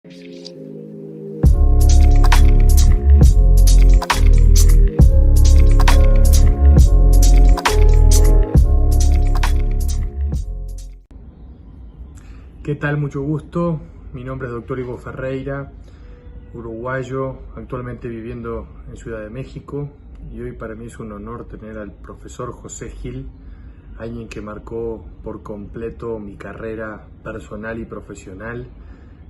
¿Qué tal? Mucho gusto. Mi nombre es Dr. Ivo Ferreira, uruguayo, actualmente viviendo en Ciudad de México, y hoy para mí es un honor tener al profesor José Gil, alguien que marcó por completo mi carrera personal y profesional,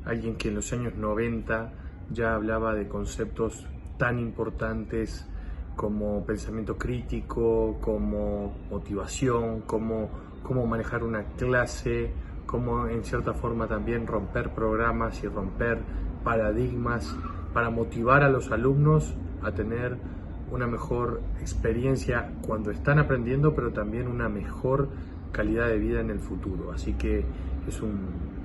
alguien que en los años 90 ya hablaba de conceptos tan importantes como pensamiento crítico, como motivación, cómo manejar una clase, cómo en cierta forma también romper programas y romper paradigmas para motivar a los alumnos a tener una mejor experiencia cuando están aprendiendo, pero también una mejor calidad de vida en el futuro. Así que es un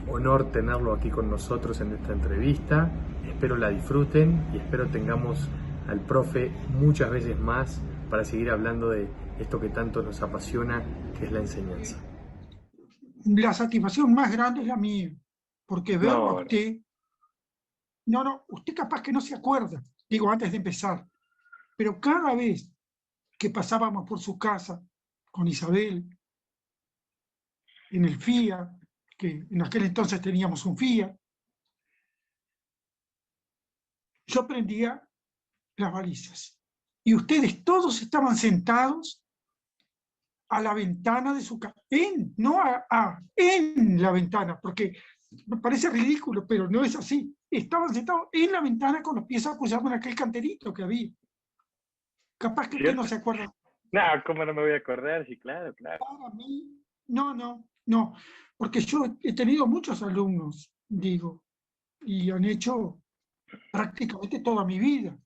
honor tenerlo aquí con nosotros en esta entrevista. Espero la disfruten y espero tengamos al profe muchas veces más para seguir hablando de esto que tanto nos apasiona, que es la enseñanza. La satisfacción más grande es la mía, porque verlo a usted, usted capaz que no se acuerda, digo antes de empezar, pero cada vez que pasábamos por su casa con Isabel, en el FIA, que en aquel entonces teníamos un FIA, yo prendía las balizas. Y ustedes todos estaban sentados a la ventana de su casa, en la ventana, porque me parece ridículo, pero no es así. Estaban sentados en la ventana con los pies apoyados en aquel canterito que había. Capaz que usted no se acuerda. No, ¿cómo no me voy a acordar? Sí, claro. Para mí, no, porque yo he tenido muchos alumnos, digo, y han hecho prácticamente toda mi vida.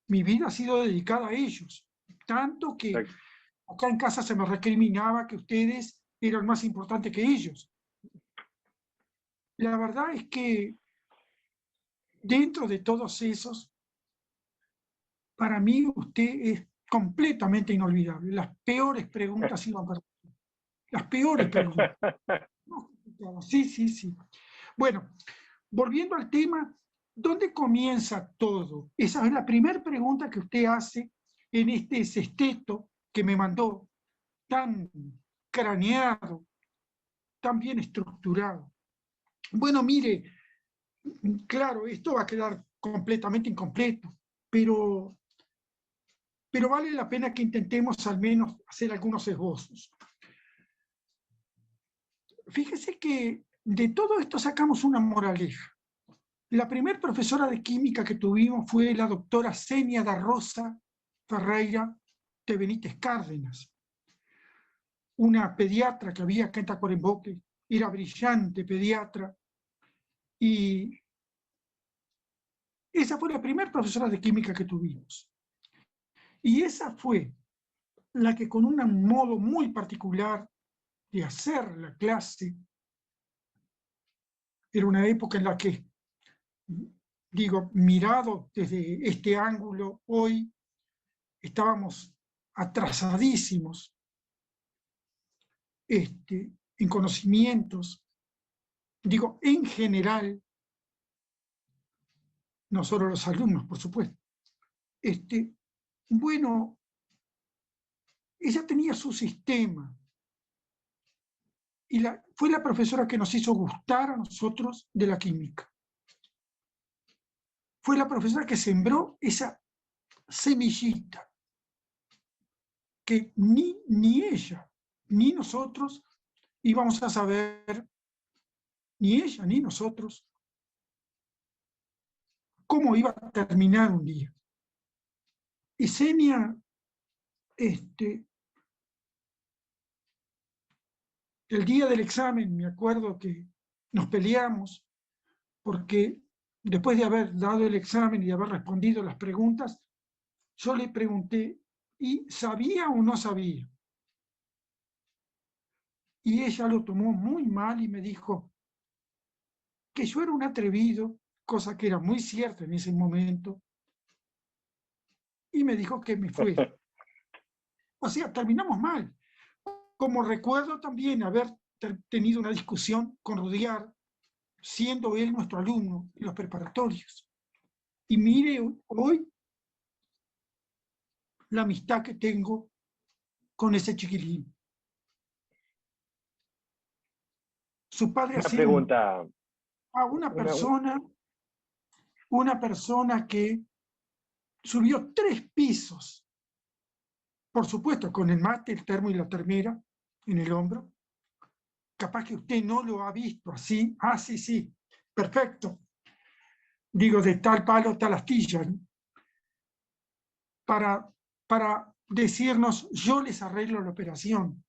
Mi vida ha sido dedicada a ellos, tanto que acá en casa se me recriminaba que ustedes eran más importantes que ellos. La verdad es que dentro de todos esos, para mí usted es completamente inolvidable. Las peores preguntas iban para usted. Las peores preguntas. Sí. Bueno, volviendo al tema, ¿dónde comienza todo? Esa es la primera pregunta que usted hace en este sexteto que me mandó, tan craneado, tan bien estructurado. Bueno, mire, claro, esto va a quedar completamente incompleto, pero vale la pena que intentemos al menos hacer algunos esbozos. Fíjese que de todo esto sacamos una moraleja. La primera profesora de química que tuvimos fue la doctora Senia da Rosa Ferreira de Benítez Cárdenas, una pediatra que había acá en Tacuarembó, era brillante pediatra, y esa fue la primera profesora de química que tuvimos. Y esa fue la que, con un modo muy particular de hacer la clase, era una época en la que, digo, mirado desde este ángulo, hoy estábamos atrasadísimos en conocimientos, digo, en general, no solo los alumnos, por supuesto. Bueno, ella tenía su sistema, y fue la profesora que nos hizo gustar a nosotros de la química. Fue la profesora que sembró esa semillita que ni ella ni nosotros íbamos a saber, ni ella ni nosotros, cómo iba a terminar un día. Y Senia, el día del examen, me acuerdo que nos peleamos porque después de haber dado el examen y de haber respondido las preguntas, yo le pregunté, ¿y sabía o no sabía? Y ella lo tomó muy mal y me dijo que yo era un atrevido, cosa que era muy cierta en ese momento, y me dijo que me fuera. O sea, terminamos mal. Como recuerdo también haber tenido una discusión con Rudyard, siendo él nuestro alumno en los preparatorios. Y mire hoy la amistad que tengo con ese chiquilín. Su padre ha Una sido pregunta, una persona que subió 3 pisos, por supuesto, con el mate, el termo y la termera en el hombro. Capaz que usted no lo ha visto así. Ah, sí, sí, perfecto. Digo, de tal palo, tal astilla, ¿no? Para decirnos, yo les arreglo la operación,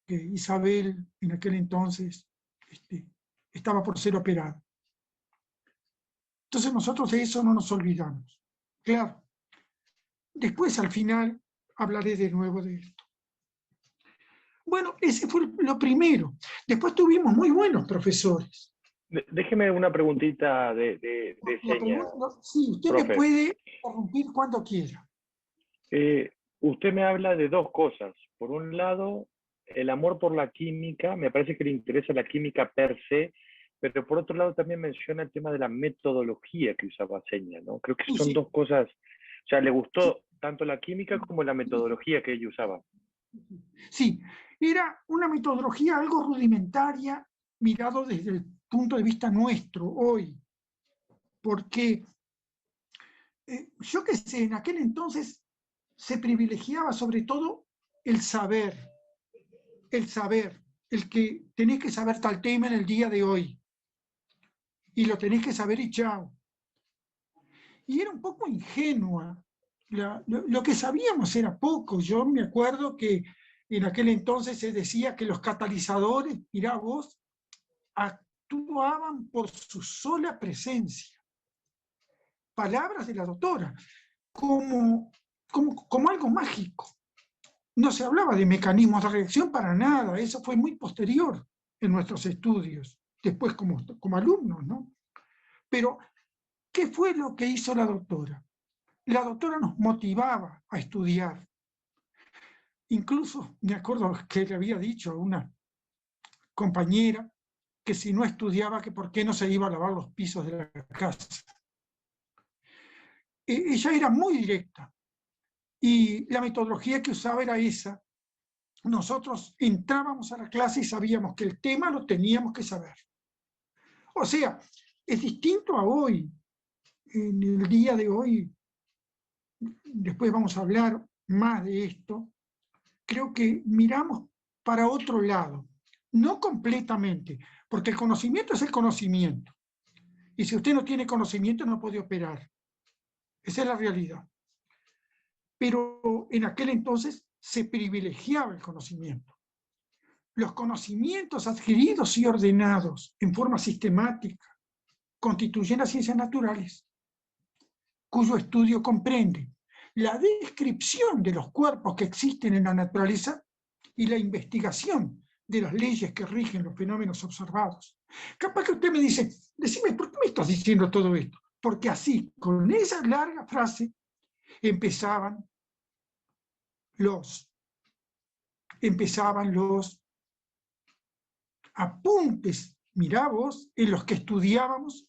que Isabel en aquel entonces estaba por ser operada. Entonces nosotros de eso no nos olvidamos. Claro, después al final hablaré de nuevo de esto. Bueno, ese fue lo primero. Después tuvimos muy buenos profesores. déjeme una preguntita de La señas, pregunta, sí, usted me profe. puede interrumpir cuando quiera. Usted me habla de dos cosas. Por un lado, el amor por la química, me parece que le interesa la química per se, pero por otro lado también menciona el tema de la metodología que usaba Seña, ¿no? Creo que Sí, son sí, dos cosas, o sea, le sí, gustó tanto la química como la metodología que ella usaba. sí. Era una metodología algo rudimentaria mirado desde el punto de vista nuestro hoy, porque yo qué sé, en aquel entonces se privilegiaba sobre todo el saber, el que tenés que saber tal tema en el día de hoy, y lo tenés que saber y chao. Y era un poco ingenua. Lo que sabíamos era poco. Yo me acuerdo que en aquel entonces se decía que los catalizadores, mirá vos, actuaban por su sola presencia. Palabras de la doctora, como algo mágico. No se hablaba de mecanismos de reacción para nada, eso fue muy posterior en nuestros estudios, después como alumnos, ¿no? Pero, ¿qué fue lo que hizo la doctora? La doctora nos motivaba a estudiar. Incluso me acuerdo que le había dicho a una compañera que si no estudiaba, que por qué no se iba a lavar los pisos de la casa. Ella era muy directa y la metodología que usaba era esa. Nosotros entrábamos a la clase y sabíamos que el tema lo teníamos que saber. O sea, es distinto a hoy. En el día de hoy, después vamos a hablar más de esto, creo que miramos para otro lado, no completamente, porque el conocimiento es el conocimiento. Y si usted no tiene conocimiento, no puede operar. Esa es la realidad. Pero en aquel entonces se privilegiaba el conocimiento. Los conocimientos adquiridos y ordenados en forma sistemática constituyen las ciencias naturales, cuyo estudio comprende la descripción de los cuerpos que existen en la naturaleza y la investigación de las leyes que rigen los fenómenos observados. Capaz que usted me dice, decime, ¿por qué me estás diciendo todo esto? Porque así, con esa larga frase, empezaban los apuntes, mirá vos, en los que estudiábamos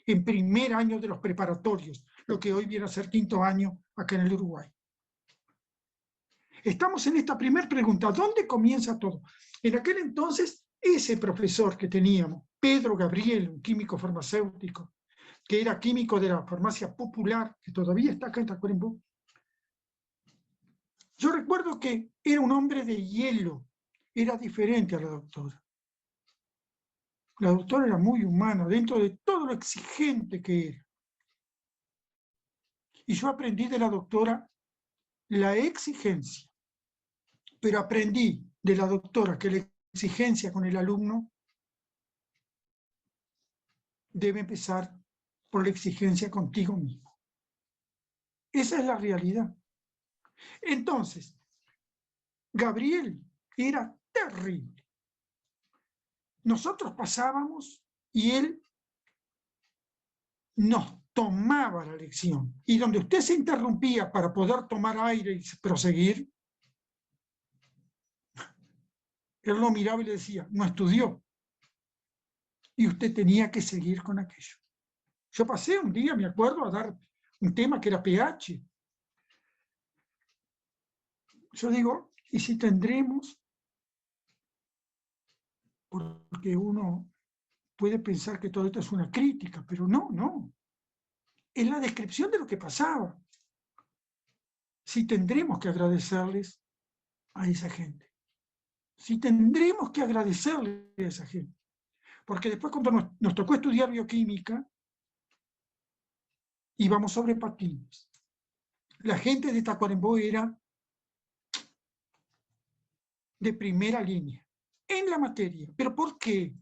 en primer año de los preparatorios, lo que hoy viene a ser quinto año acá en el Uruguay. Estamos en esta primera pregunta, ¿dónde comienza todo? En aquel entonces, ese profesor que teníamos, Pedro Gabriel, un químico farmacéutico, que era químico de la farmacia popular, que todavía está acá en Tacuarembó, yo recuerdo que era un hombre de hielo, era diferente a la doctora. La doctora era muy humana, dentro de todo lo exigente que era. Y yo aprendí de la doctora la exigencia, pero aprendí de la doctora que la exigencia con el alumno debe empezar por la exigencia contigo mismo. Esa es la realidad. Entonces, Gabriel era terrible. Nosotros pasábamos y él nos tomaba la lección. Y donde usted se interrumpía para poder tomar aire y proseguir, él lo miraba y le decía, no estudió. y usted tenía que seguir con aquello. Yo pasé un día, me acuerdo, a dar un tema que era pH. Yo digo, ¿y si tendremos? Porque uno puede pensar que todo esto es una crítica, pero no, no. Es la descripción de lo que pasaba. Si tendremos que agradecerles a esa gente. Si tendremos que agradecerles a esa gente. Porque después cuando nos tocó estudiar bioquímica, íbamos sobre patines. La gente de Tacuarembó era de primera línea en la materia. ¿Pero por qué?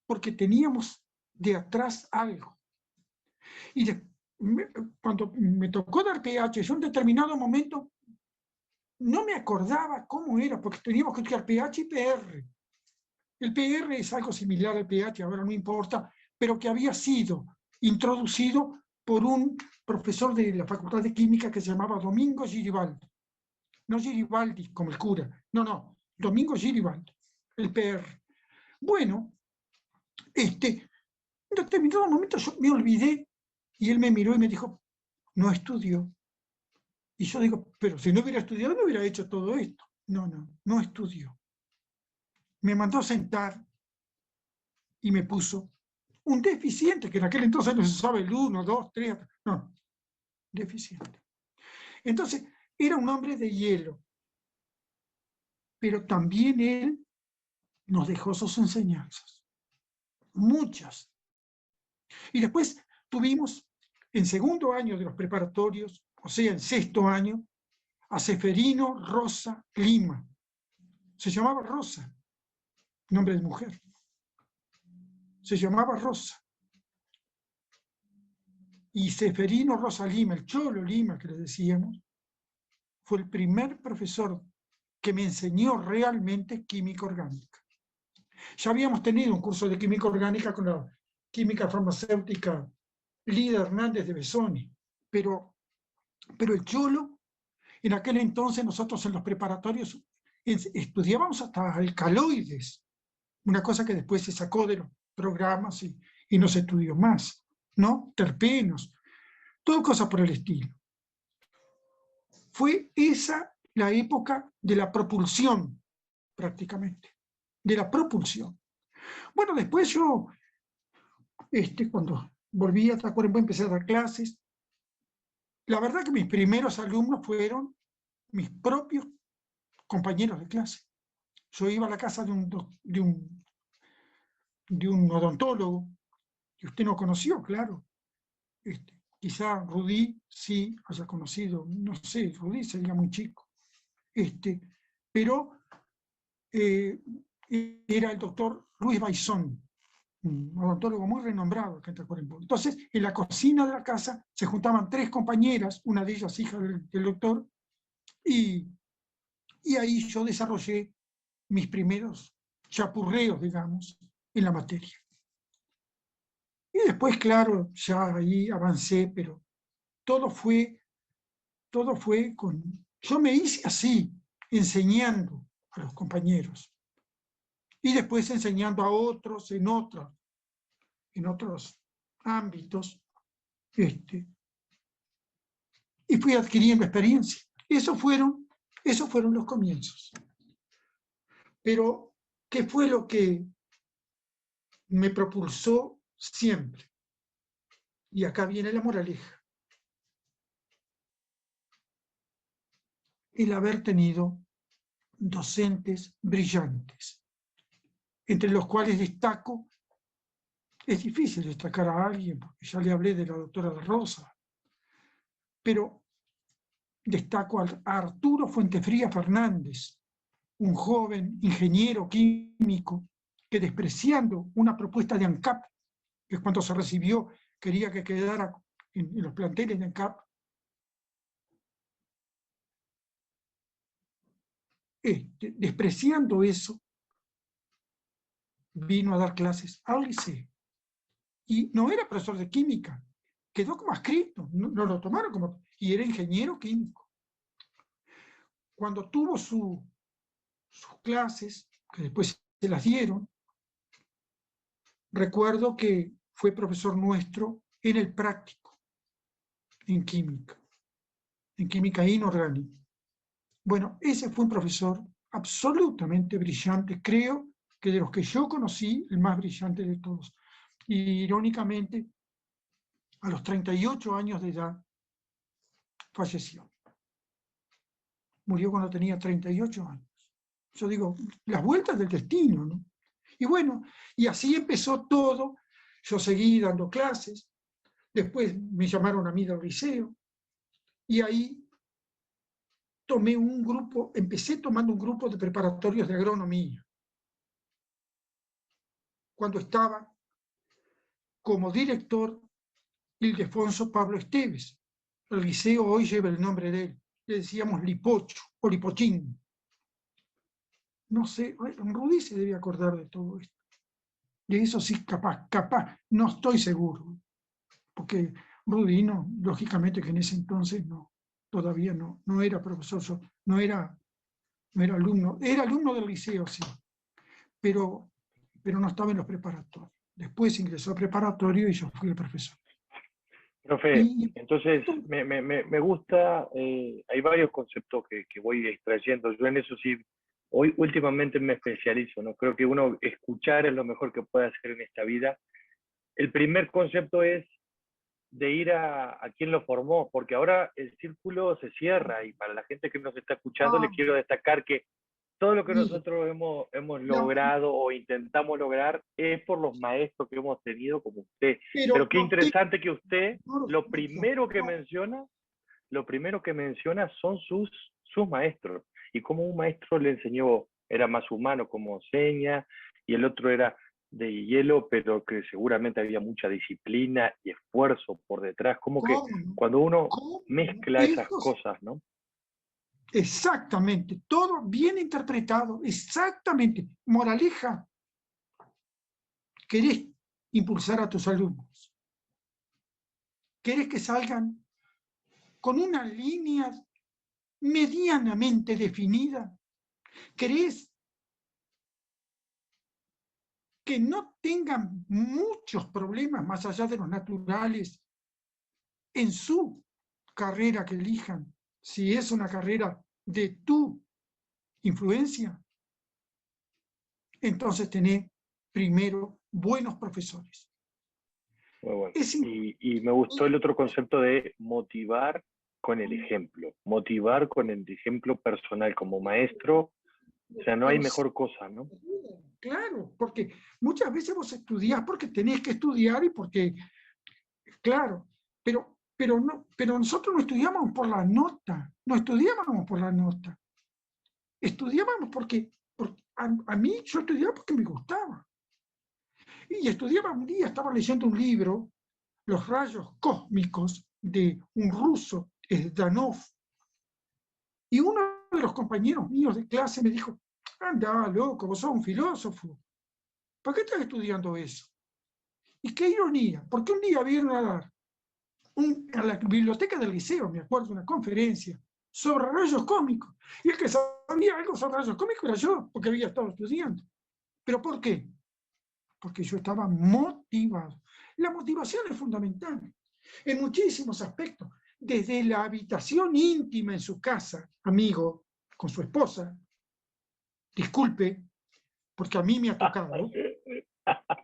Porque teníamos de atrás algo. Y cuando me tocó dar pH, yo en determinado momento no me acordaba cómo era, porque teníamos que estudiar pH y PR. El PR es algo similar al pH, ahora no importa, pero que había sido introducido por un profesor de la Facultad de Química que se llamaba Domingo Giribaldi. No Giribaldi como el cura, no, Domingo Giribaldi, el PR. Bueno, en determinado momento yo me olvidé y él me miró y me dijo, no estudió. Y yo digo, pero si no hubiera estudiado no hubiera hecho todo esto. No estudió. Me mandó a sentar y me puso un deficiente, que en aquel entonces no se sabe el 1, 2, 3, no, deficiente. Entonces, era un hombre de hielo, pero también él nos dejó sus enseñanzas, muchas. Y después tuvimos, en segundo año de los preparatorios, o sea, en sexto año, a Seferino Rosa Lima. Se llamaba Rosa, nombre de mujer. Se llamaba Rosa. Y Seferino Rosa Lima, el Cholo Lima que le decíamos, fue el primer profesor que me enseñó realmente química orgánica. Ya habíamos tenido un curso de química orgánica con la química farmacéutica Lida Hernández de Besoni, pero el Cholo, en aquel entonces nosotros en los preparatorios estudiábamos hasta alcaloides, una cosa que después se sacó de los programas y no se estudió más, ¿no? Terpenos, todo cosas por el estilo. Fue esa la época de la propulsión, prácticamente, de la propulsión. Bueno, después yo, cuando volví a Tacuarembó, empecé a dar clases. La verdad que mis primeros alumnos fueron mis propios compañeros de clase. Yo iba a la casa de un odontólogo que usted no conoció, claro. Quizá Rudí sí haya conocido, no sé, Rudí sería muy chico. Pero era el doctor Luis Baizón, un odontólogo muy renombrado acá en Tacuarembó. Entonces, en la cocina de la casa se juntaban 3 compañeras, una de ellas hija del doctor, y ahí yo desarrollé mis primeros chapurreos, digamos, en la materia. Y después, claro, ya ahí avancé, pero todo fue con... Yo me hice así, enseñando a los compañeros. Y después enseñando a otros en otros ámbitos. Y fui adquiriendo experiencia. Esos fueron los comienzos. Pero, ¿qué fue lo que me propulsó siempre? Y acá viene la moraleja. El haber tenido docentes brillantes, entre los cuales destaco, es difícil destacar a alguien, porque ya le hablé de la doctora de Rosa, pero destaco a Arturo Fuentefría Fernández, un joven ingeniero químico que, despreciando una propuesta de ANCAP, que cuando se recibió quería que quedara en los planteles de ANCAP, despreciando eso, vino a dar clases al liceo. Y no era profesor de química, quedó como adscrito, no lo tomaron como... Y era ingeniero químico. Cuando tuvo sus clases, que después se las dieron, recuerdo que fue profesor nuestro en el práctico, en química inorgánica. Bueno, ese fue un profesor absolutamente brillante, creo que de los que yo conocí, el más brillante de todos. Y irónicamente, a los 38 años de edad, falleció. Murió cuando tenía 38 años. Yo digo, las vueltas del destino, ¿no? Y bueno, y así empezó todo. Yo seguí dando clases, después me llamaron a mí del liceo, y ahí empecé tomando un grupo de preparatorios de agronomía. Cuando estaba como director Ildefonso Pablo Esteves. El liceo hoy lleva el nombre de él. Le decíamos Lipocho o Lipochín. No sé, Rudy se debe acordar de todo esto. De eso sí, capaz, no estoy seguro. Porque Rudy, no, lógicamente que en ese entonces todavía no era profesor, no era alumno, era alumno del liceo, sí, pero no estaba en los preparatorios. Después ingresó a preparatorio y yo fui el profesor. Profe, entonces me gusta, hay varios conceptos que voy extrayendo. Yo en eso sí, hoy últimamente me especializo, ¿no? Creo que uno escuchar es lo mejor que puede hacer en esta vida. El primer concepto es de ir a quien lo formó, porque ahora el círculo se cierra y para la gente que nos está escuchando les quiero destacar que todo lo que nosotros hemos logrado o intentamos lograr es por los maestros que hemos tenido como usted. Pero qué interesante que usted, lo primero que menciona son sus maestros. Y como un maestro le enseñó, era más humano como seña, y el otro era de hielo, pero que seguramente había mucha disciplina y esfuerzo por detrás. Como que cuando uno mezcla esas cosas, ¿no? Exactamente, todo bien interpretado, exactamente. Moraleja, querés impulsar a tus alumnos, querés que salgan con una línea medianamente definida, querés que no tengan muchos problemas más allá de los naturales en su carrera que elijan, si es una carrera de tu influencia, entonces tenés primero buenos profesores. Muy bueno. Y me gustó el otro concepto de motivar con el ejemplo, motivar con el ejemplo personal como maestro. O sea, no hay mejor cosa, ¿no? Claro, porque muchas veces vos estudiás porque tenés que estudiar y porque, claro, pero nosotros no estudiábamos por la nota, no estudiábamos por la nota. Estudiábamos porque a mí yo estudiaba porque me gustaba. Y estudiaba un día, estaba leyendo un libro, Los rayos cósmicos, de un ruso, Zdanov. Y uno de los compañeros míos de clase me dijo, anda, loco, vos sos un filósofo. ¿Para qué estás estudiando eso? Y qué ironía, porque un día vieron a dar a la biblioteca del liceo, me acuerdo, una conferencia sobre rayos cósmicos. Y el que sabía algo sobre rayos cósmicos era yo, porque había estado estudiando. ¿Pero por qué? Porque yo estaba motivado. La motivación es fundamental en muchísimos aspectos, desde la habitación íntima en su casa, amigo, con su esposa, disculpe, porque a mí me ha tocado.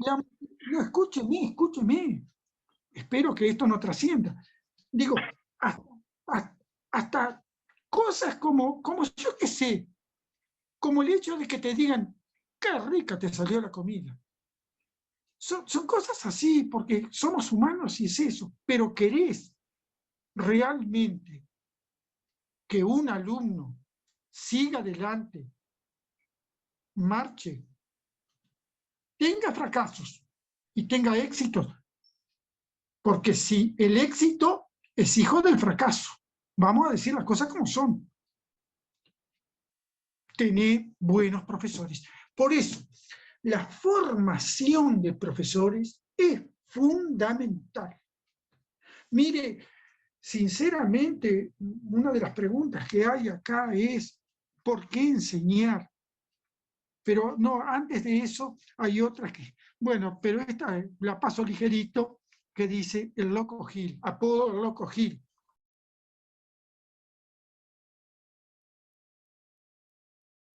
No, escúcheme. Espero que esto no trascienda. Digo, hasta cosas como yo qué sé, como el hecho de que te digan, qué rica te salió la comida. Son cosas así, porque somos humanos y es eso, pero querés realmente que un alumno siga adelante, marche, tenga fracasos y tenga éxitos, porque si el éxito es hijo del fracaso, vamos a decir las cosas como son, tener buenos profesores. Por eso, la formación de profesores es fundamental. Mire, sinceramente, una de las preguntas que hay acá es, ¿por qué enseñar? Pero no, antes de eso hay otra que, bueno, pero esta la paso ligerito, que dice el Loco Gil, apodo el Loco Gil.